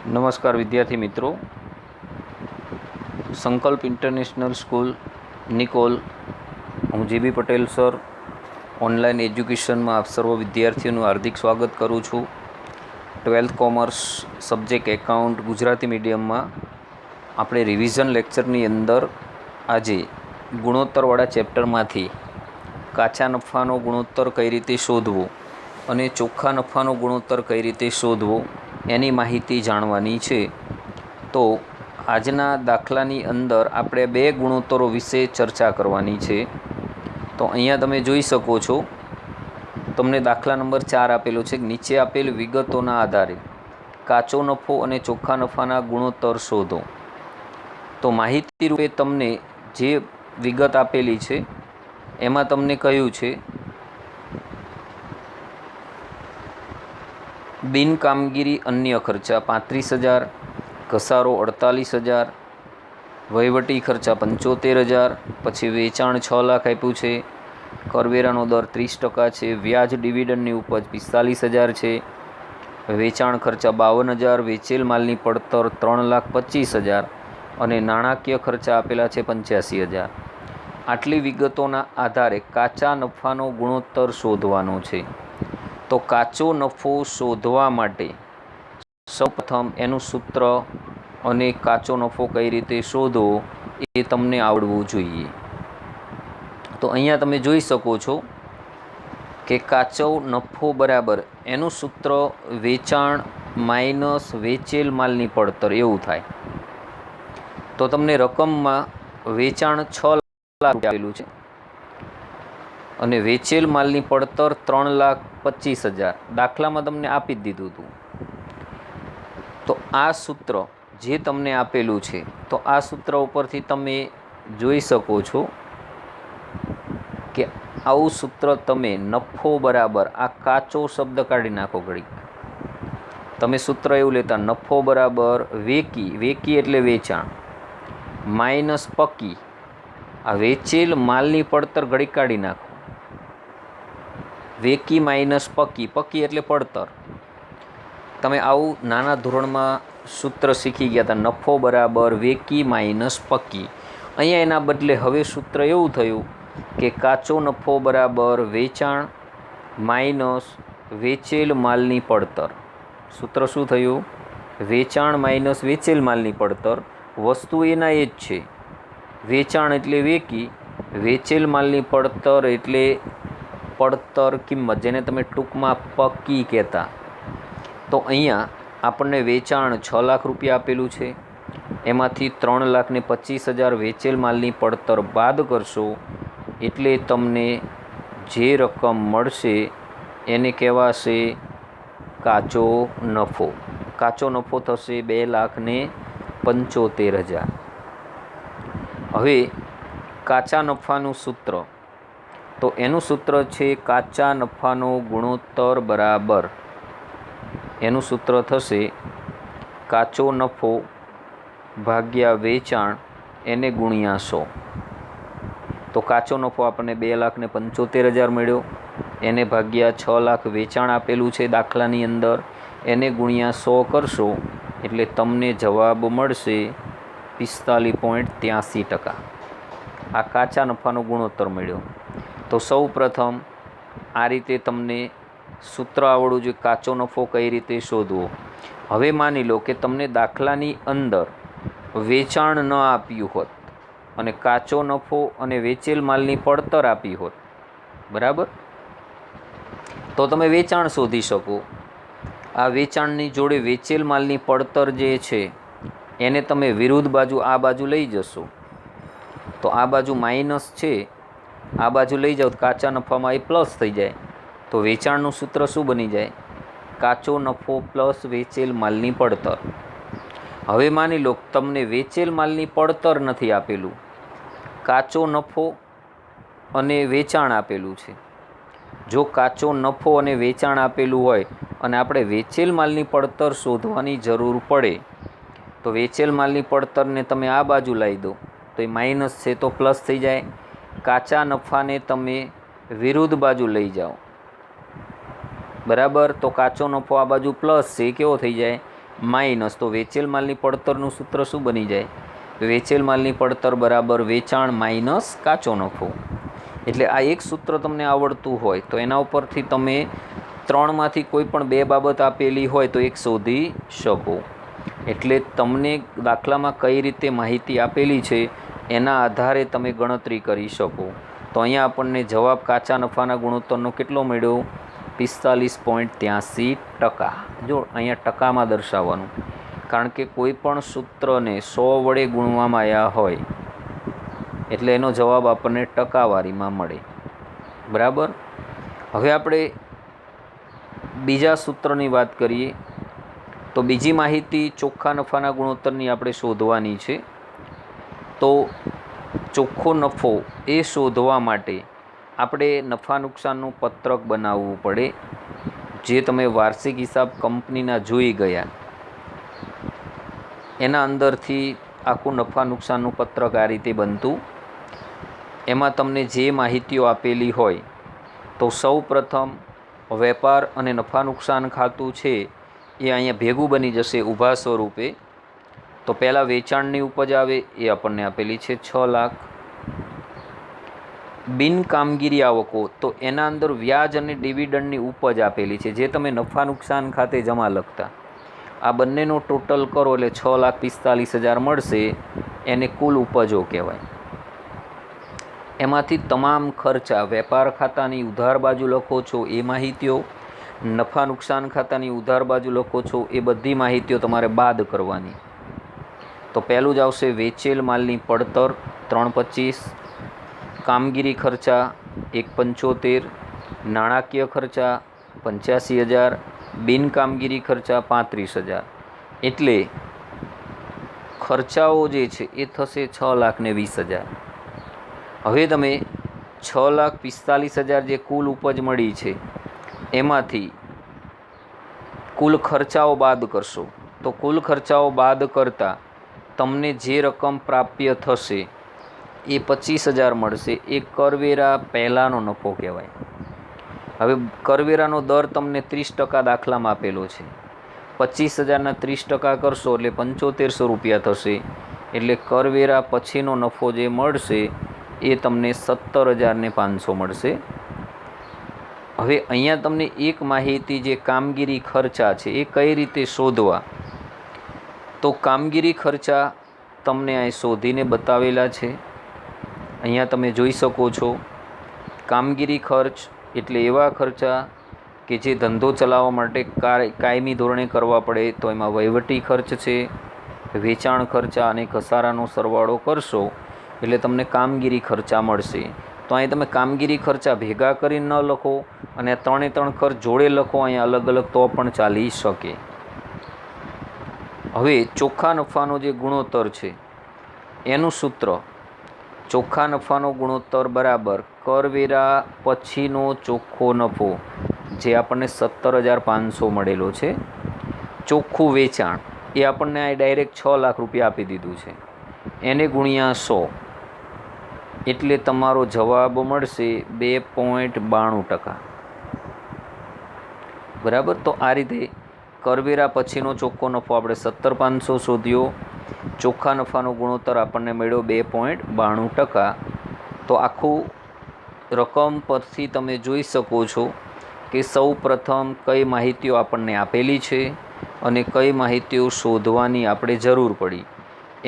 નમસ્કાર વિદ્યાર્થી મિત્રો, સંકલ્પ ઇન્ટરનેશનલ સ્કૂલ નિકોલ, હું જીબી પટેલ સર ઓનલાઈન એજ્યુકેશનમાં આપ સર્વ વિદ્યાર્થીઓનું હાર્દિક સ્વાગત કરું છું. 12th commerce subject account Gujarati મીડિયમમાં આપણે રિવિઝન લેક્ચરની અંદર આજે ગુણોત્તરવાળા ચેપ્ટરમાંથી કાચા નફાનો ગુણોત્તર કઈ રીતે શોધવો અને ચોખ્ખા નફાનો ગુણોત્તર કઈ રીતે શોધવો એની માહિતી જાણવાની છે. તો આજના દાખલાની અંદર આપણે બે ગુણોત્તરો વિશે ચર્ચા કરવાની છે. તો અહીંયા તમે જોઈ શકો છો, તમને દાખલા નંબર 4 આપેલો છે. નીચે આપેલ વિગતોના આધારે કાચો નફો અને ચોખ્ખા નફાના ગુણોત્તર શોધો. તો માહિતી રૂપે તમને જે વિગત આપેલી છે એમાં તમને કહ્યું છે બિન કામગીરી અન્ય ખર્ચા 35,000, ઘસારો 48,000, વહીવટી ખર્ચા 75,000, પછી વેચાણ 6 લાખ આપ્યું છે, કરવેરાનો દર 30% છે, વ્યાજ ડિવિડન્ડની ઉપજ 45,000 છે, વેચાણ ખર્ચા 52,000, વેચેલ માલની પડતર 3,25,000 અને નાણાકીય ખર્ચા આપેલા છે 85,000. આટલી વિગતોના આધારે કાચા નફાનો ગુણોત્તર શોધવાનો છે. તો કાચો નફો શોધવા માટે સૌપ્રથમ એનું સૂત્ર અને કાચો નફો કઈ રીતે શોધવો એ તમને આવડવું જોઈએ. તો અહીંયા તમે જોઈ શકો છો કે કાચો નફો બરાબર એનું સૂત્ર વેચાણ માઇનસ વેચેલ માલની પડતર એવું થાય. તો તમને રકમમાં વેચાણ 6 લાખ આપેલું છે અને વેચેલ માલની પડતર 3,25,000 દાખલામાં તમને આપી જ દીધું હતું. તો આ સૂત્ર જે તમને આપેલું છે, તો આ સૂત્ર ઉપરથી તમે જોઈ શકો છો કે આવું સૂત્ર તમે નફો બરાબર આ કાચો શબ્દ કાઢી નાખો. ઘડીક તમે સૂત્ર એવું લેતા, નફો બરાબર વેકી એટલે વેચાણ માઇનસ પકી, આ વેચેલ માલની પડતર ઘડીક કાઢી નાખો. વેકી માઇનસ પકી એટલે પડતર. તમે આવું નાના ધોરણમાં સૂત્ર શીખી ગયા હતા, નફો બરાબર વેકી માઇનસ પકી. અહીંયા એના બદલે હવે સૂત્ર એવું થયું કે કાચો નફો બરાબર વેચાણ માઇનસ વેચેલ માલની પડતર. સૂત્ર શું થયું? વેચાણ માઇનસ વેચેલ માલની પડતર. વસ્તુ એના એ જ છે. વેચાણ એટલે વેકી, વેચેલ માલની પડતર એટલે પડતર કિંમત, જેને તમે ટૂંકમાં પકી કહેતા. તો અહીંયા આપણને વેચાણ 6 લાખ રૂપિયા આપેલું છે, એમાંથી 3,25,000 વેચેલ માલની પડતર બાદ કરશો એટલે તમને જે રકમ મળશે એને કહેવાશે કાચો નફો. કાચો નફો થશે 2,75,000. હવે કાચા નફાનું સૂત્ર, તો એનું સૂત્ર છે કાચા નફાનો ગુણોત્તર બરાબર, એનું સૂત્ર થશે કાચો નફો ભાગ્યા વેચાણ એને ગુણ્યા 100. તો કાચો નફો આપણને 2,75,000 મળ્યો, એને ભાગ્યા 6 લાખ વેચાણ આપેલું છે દાખલાની અંદર, એને ગુણ્યા 100 કરશો એટલે તમને જવાબ મળશે 45.83%. આ કાચા નફાનો ગુણોત્તર મળ્યો. તો સૌ પ્રથમ આ રીતે તમને સૂત્ર આવડવું જોઈએ, કાચો નફો કઈ રીતે શોધવો. હવે માની લો કે તમને દાખલાની અંદર વેચાણ ન આપ્યું હોત અને કાચો નફો અને વેચેલ માલની પડતર આપી હોત, બરાબર, તો તમે વેચાણ શોધી શકો. આ વેચાણની જોડે વેચેલ માલની પડતર જે છે એને તમે વિરુદ્ધ બાજુ આ બાજુ લઈ જશો. તો આ બાજુ માઇનસ છે, આ બાજુ લઈ જાઓ, કાચા નફામાં એ પ્લસ થઈ જાય. તો વેચાણનું સૂત્ર શું બની જાય? કાચો નફો પ્લસ વેચેલ માલની પડતર. હવે માની લો તમને વેચેલ માલની પડતર નથી આપેલું, કાચો નફો અને વેચાણ આપેલું છે. જો કાચો નફો અને વેચાણ આપેલું હોય અને આપણે વેચેલ માલની પડતર શોધવાની જરૂર પડે, તો વેચેલ માલની પડતરને તમે આ બાજુ લાવી દો તો એ માઇનસ છે તો પ્લસ થઈ જાય. કાચા નફાને તમે વિરુદ્ધ બાજુ લઈ જાઓ, બરાબર, તો કાચો નફો આ બાજુ પ્લસ છે, કેવો થઈ જાય? માઇનસ, તો વેચેલ માલની પડતરનું સૂત્ર શું બની જાય? વેચેલ માલની પડતર બરાબર વેચાણ માઇનસ કાચો નફો. એટલે આ એક સૂત્ર તમને આવડતું હોય તો એના ઉપરથી તમે ત્રણમાંથી કોઈ પણ બે બાબત આપેલી હોય તો એક શોધી શકો. એટલે તમને દાખલામાં કઈ રીતે માહિતી આપેલી છે એના આધારે તમે ગણતરી કરી શકો. તો અહીંયા આપણને જવાબ કાચા નફાના ગુણોત્તરનો કેટલો મળ્યો? 45.83%. જો અહીંયા ટકામાં દર્શાવવાનું, કારણ કે કોઈ પણ સૂત્રને 100 વડે ગુણવામાં આવ્યા હોય એટલે એનો જવાબ આપણને ટકાવારીમાં મળે. બરાબર. હવે આપણે બીજા સૂત્રની વાત કરીએ તો બીજી માહિતી ચોખ્ખા નફાના ગુણોત્તરની આપણે શોધવાની છે. તો ચોખ્ખો નફો એ શોધવા માટે આપણે નફા નુકસાનનું પત્રક બનાવવું પડે, જે તમે વાર્ષિક હિસાબ કંપનીના જોઈ ગયા એના અંદરથી આખું નફા નુકસાનનું પત્રક આ રીતે બનતું. એમાં તમને જે માહિતીઓ આપેલી હોય તો સૌ પ્રથમ વેપાર અને નફા નુકસાન ખાતું છે એ અહીંયા ભેગું બની જશે ઊભા સ્વરૂપે. તો પહેલાં વેચાણની ઉપજ આવે એ આપણને આપેલી છે 6 લાખ. બિન કામગીરી આવકો, તો એના અંદર વ્યાજ અને ડિવિડન્ડની ઉપજ આપેલી છે, જે તમે નફા નુકસાન ખાતે જમા લખતા. આ બંનેનો ટોટલ કરો એટલે 6,45,000 મળશે. એને કુલ ઉપજો કહેવાય. એમાંથી તમામ ખર્ચા વેપાર ખાતાની ઉધાર બાજુ લખો છો એ માહિતીઓ, નફા નુકસાન ખાતાની ઉધાર બાજુ લખો છો એ બધી માહિતીઓ તમારે બાદ કરવાની. તો પહેલું જ આવશે વેચેલ માલની પડતર 325, કામગીરી ખર્ચા 175, નાણાકીય ખર્ચા 85,000, બિનકામગીરી ખર્ચા 35,000. એટલે ખર્ચાઓ જે છે એ થશે 6,20,000. હવે તમે 6,45,000 જે કુલ ઉપજ મળી છે એમાંથી કુલ ખર્ચાઓ બાદ કરશો. તો કુલ ખર્ચાઓ બાદ કરતાં તમને જે રકમ પ્રાપ્ય થશે એ 25,000 મળશે. એ કરવેરા પહેલાંનો નફો કહેવાય. હવે કરવેરાનો દર તમને 30% દાખલામાં આપેલો છે. 25,000ના 30% કરશો એટલે 7,500 રૂપિયા થશે. એટલે કરવેરા પછીનો નફો જે મળશે એ તમને 17,500 મળશે. હવે અહીંયા તમને એક માહિતી જે કામગીરી ખર્ચા છે એ કઈ રીતે શોધવા, તો કામગીરી ખર્ચા તમને અહીં શોધીને બતાવેલા છે. અહીંયા તમે જોઈ શકો છો. કામગીરી ખર્ચ એટલે એવા ખર્ચા કે જે ધંધો ચલાવવા માટે કાયમી ધોરણે કરવા પડે. તો એમાં વહીવટી ખર્ચ છે, વેચાણ ખર્ચા અને ઘસારાનો સરવાળો કરશો એટલે તમને કામગીરી ખર્ચા મળશે. તો અહીં તમે કામગીરી ખર્ચા ભેગા કરીને ન લખો અને 3 ખર્ચ જોડે લખો અહીંયા અલગ અલગ તો પણ ચાલી શકે. હવે ચોખ્ખા નફાનો જે ગુણોત્તર છે એનું સૂત્ર, ચોખ્ખા નફાનો ગુણોત્તર બરાબર કરવેરા પછીનો ચોખ્ખો નફો, જે આપણને 17,500 મળેલો છે. ચોખ્ખું વેચાણ એ આપણને આ ડાયરેક્ટ 6 લાખ રૂપિયા આપી દીધું છે, એને ગુણ્યા 100 એટલે તમારો જવાબ મળશે 2.92%. બરાબર. તો આ રીતે કરવેરા પછીનો ચોખ્ખો નફો આપણે 17,500 શોધ્યો. ચોખ્ખા નફાનો ગુણોત્તર આપણને મળ્યો 2.92%. તો આખું રકમ પરથી તમે જોઈ શકો છો કે સૌ પ્રથમ કઈ માહિતીઓ આપણને આપેલી છે અને કઈ માહિતીઓ શોધવાની આપણે જરૂર પડી.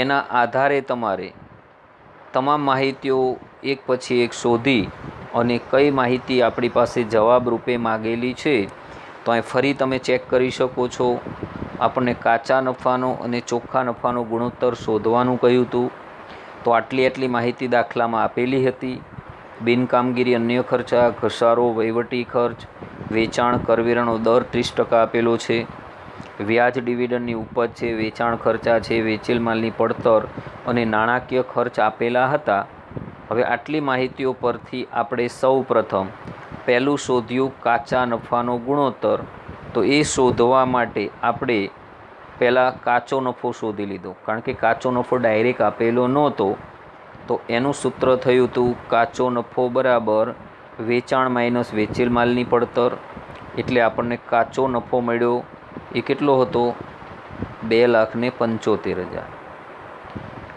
એના આધારે તમારે તમામ માહિતીઓ એક પછી એક શોધી અને કઈ માહિતી આપણી પાસે જવાબ રૂપે માગેલી છે તો અહીં ફરી તમે ચેક કરી શકો છો. આપણને કાચા નફાનો અને ચોખ્ખા નફાનો ગુણોત્તર શોધવાનું કહ્યું હતું. તો આટલી માહિતી દાખલામાં આપેલી હતી. બિનકામગીરી અન્ય ખર્ચા, ઘસારો, વહીવટી ખર્ચ, વેચાણ, કરવેરાનો દર 30% આપેલો છે, વ્યાજ ડિવિડન્ડની ઉપજ છે, વેચાણ ખર્ચા છે, વેચેલ માલની પડતર અને નાણાકીય ખર્ચ આપેલા હતા. હવે આટલી માહિતીઓ પરથી આપણે સૌ પ્રથમ પહેલું શોધ્યું કાચા નફાનો ગુણોત્તર. તો એ શોધવા માટે આપણે પહેલાં કાચો નફો શોધી લીધો, કારણ કે કાચો નફો ડાયરેક્ટ આપેલો નહોતો. તો એનું સૂત્ર થયું હતું કાચો નફો બરાબર વેચાણ માઇનસ વેચેલ માલની પડતર. એટલે આપણને કાચો નફો મળ્યો એ કેટલો હતો? 2,75,000.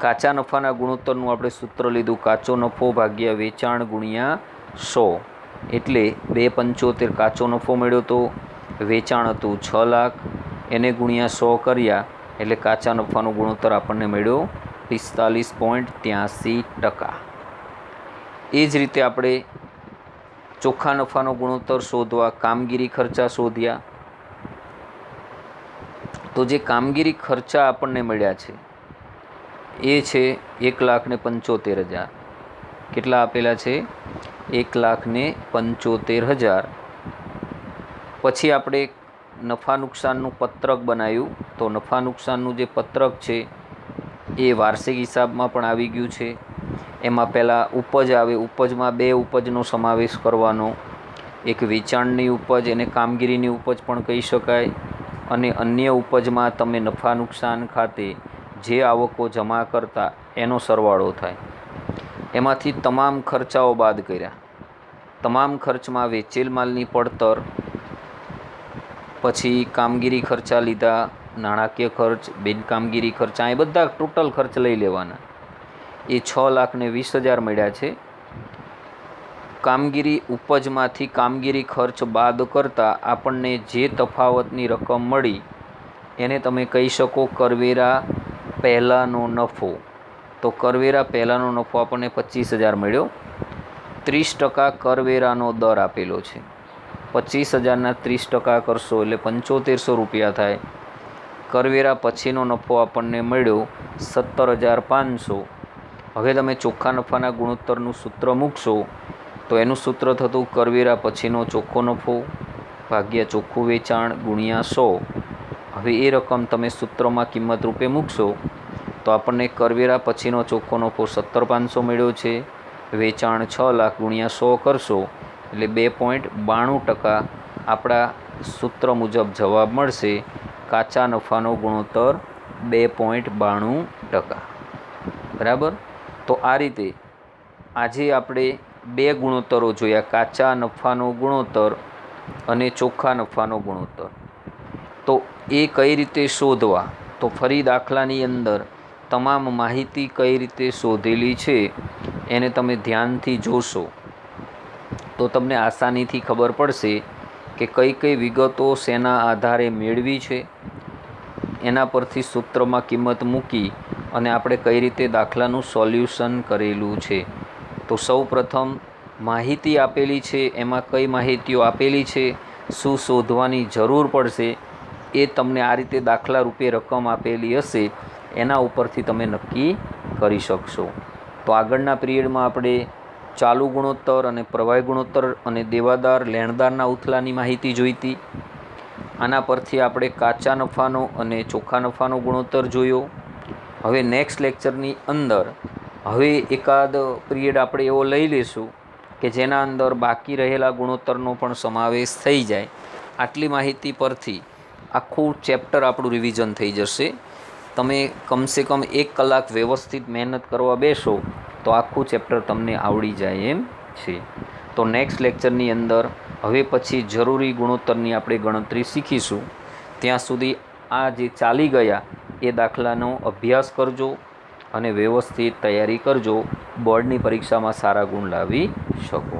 કાચા નફાના ગુણોત્તરનું આપણે સૂત્ર લીધું, કાચો નફો ભાગ્યા વેચાણ ગુણ્યા 100, એટલે 2,75 કાચો નફો મળ્યો તો વેચાણ હતું 6 લાખ, એને ગુણ્યા 100 કર્યા એટલે કાચા નફાનો ગુણોત્તર આપણને મળ્યો 45.83%. એ જ રીતે આપણે ચોખ્ખા નફાનો ગુણોત્તર શોધવા કામગીરી ખર્ચા શોધ્યા. તો જે કામગીરી ખર્ચા આપણને મળ્યા છે એ છે 1,75,000. કેટલા આપેલા છે? 1,75,000. પછી આપણે નફા નુકસાનનું પત્રક બનાવ્યું. તો નફા નુકસાનનું જે પત્રક છે એ વાર્ષિક હિસાબમાં પણ આવી ગયું છે. એમાં પહેલાં ઉપજ આવે, ઉપજમાં 2 ઉપજનો સમાવેશ કરવાનો. એક વેચાણની ઉપજ, એને કામગીરીની ઉપજ પણ કહી શકાય, અને અન્ય ઉપજમાં તમે નફા નુકસાન ખાતે જે આવકો જમા કરતા એનો સરવાળો થાય. એમાંથી તમામ ખર્ચાઓ બાદ કર્યા. તમામ ખર્ચમાં વેચેલ માલની પડતર, પછી કામગીરી ખર્ચા લીધા, નાણાકીય ખર્ચ, બિનકામગીરી ખર્ચા, એ બધા ટોટલ ખર્ચ લઈ લેવાના. એ 6,20,000 મળ્યા છે. કામગીરી ઉપજમાંથી કામગીરી ખર્ચ બાદ કરતાં આપણને જે તફાવતની રકમ મળી એને તમે કહી શકો કરવેરા પહેલાંનો નફો. તો કરવેરા પહેલાંનો નફો આપણને 25,000 મળ્યો. 30% કરવેરાનો દર આપેલો છે. 25,000ના 30% કરશો એટલે 7,500 રૂપિયા થાય. કરવેરા પછીનો નફો આપણને મળ્યો 17,500. હવે તમે ચોખ્ખા નફાના ગુણોત્તરનું સૂત્ર મૂકશો તો એનું સૂત્ર થતું કરવેરા પછીનો ચોખ્ખો નફો ભાગ્યા ચોખ્ખું વેચાણ ગુણ્યા 100. હવે એ રકમ તમે સૂત્રમાં કિંમત રૂપે મૂકશો તો આપણને કરવેરા પછીનો ચોખ્ખો નફો 17,500 મળ્યો છે. વેચાણ 6 લાખ ગુણ્યા 100 કરશો એટલે 2.92% આપણા સૂત્ર મુજબ જવાબ મળશે. કાચા નફાનો ગુણોત્તર 2.92%. બરાબર. તો આ રીતે આજે આપણે 2 ગુણોત્તરો જોયા, કાચા નફાનો ગુણોત્તર અને ચોખ્ખા નફાનો ગુણોત્તર. તો એ કઈ રીતે શોધવા? તો ફરી દાખલાની અંદર તમામ માહિતી કઈ રીતે શોધેલી છે એને તમે ધ્યાનથી જોશો તો તમને આસાનીથી ખબર પડશે કે કઈ કઈ વિગતો શેના આધારે મેળવી છે, એના પરથી સૂત્રમાં કિંમત મૂકી અને આપણે કઈ રીતે દાખલાનું સોલ્યુશન કરેલું છે. તો સૌ પ્રથમ માહિતી આપેલી છે, એમાં કઈ માહિતીઓ આપેલી છે, શું શોધવાની જરૂર પડશે એ તમને આ રીતે દાખલા રૂપે રકમ આપેલી હશે એના ઉપરથી તમે નક્કી કરી શકશો. તો આગળના પિરિયડમાં આપણે ચાલુ ગુણોત્તર અને પ્રવાહી ગુણોત્તર અને દેવાદાર લેણદારના ઉથલાની માહિતી જોઈતી. આના પરથી આપણે કાચા નફાનો અને ચોખ્ખા નફાનો ગુણોત્તર જોયો. હવે નેક્સ્ટ લેક્ચરની અંદર હવે એકાદ પિરિયડ આપણે એવો લઈ લઈશું કે જેના અંદર બાકી રહેલા ગુણોત્તરનો પણ સમાવેશ થઈ જાય. આટલી માહિતી પરથી આખું ચેપ્ટર આપણું રિવિઝન થઈ જશે. તમે કમસે કમ 1 કલાક વ્યવસ્થિત મહેનત કરવા બેસો તો આખું ચેપ્ટર તમને આવડી જાય એમ છે. તો નેક્સ્ટ લેક્ચરની અંદર હવે પછી જરૂરી ગુણોત્તરની આપણે ગણતરી શીખીશું. ત્યાં સુધી આ જે ચાલી ગયા એ દાખલાનો અભ્યાસ કરજો અને વ્યવસ્થિત તૈયારી કરજો. બોર્ડની પરીક્ષામાં સારા ગુણ લાવી શકો.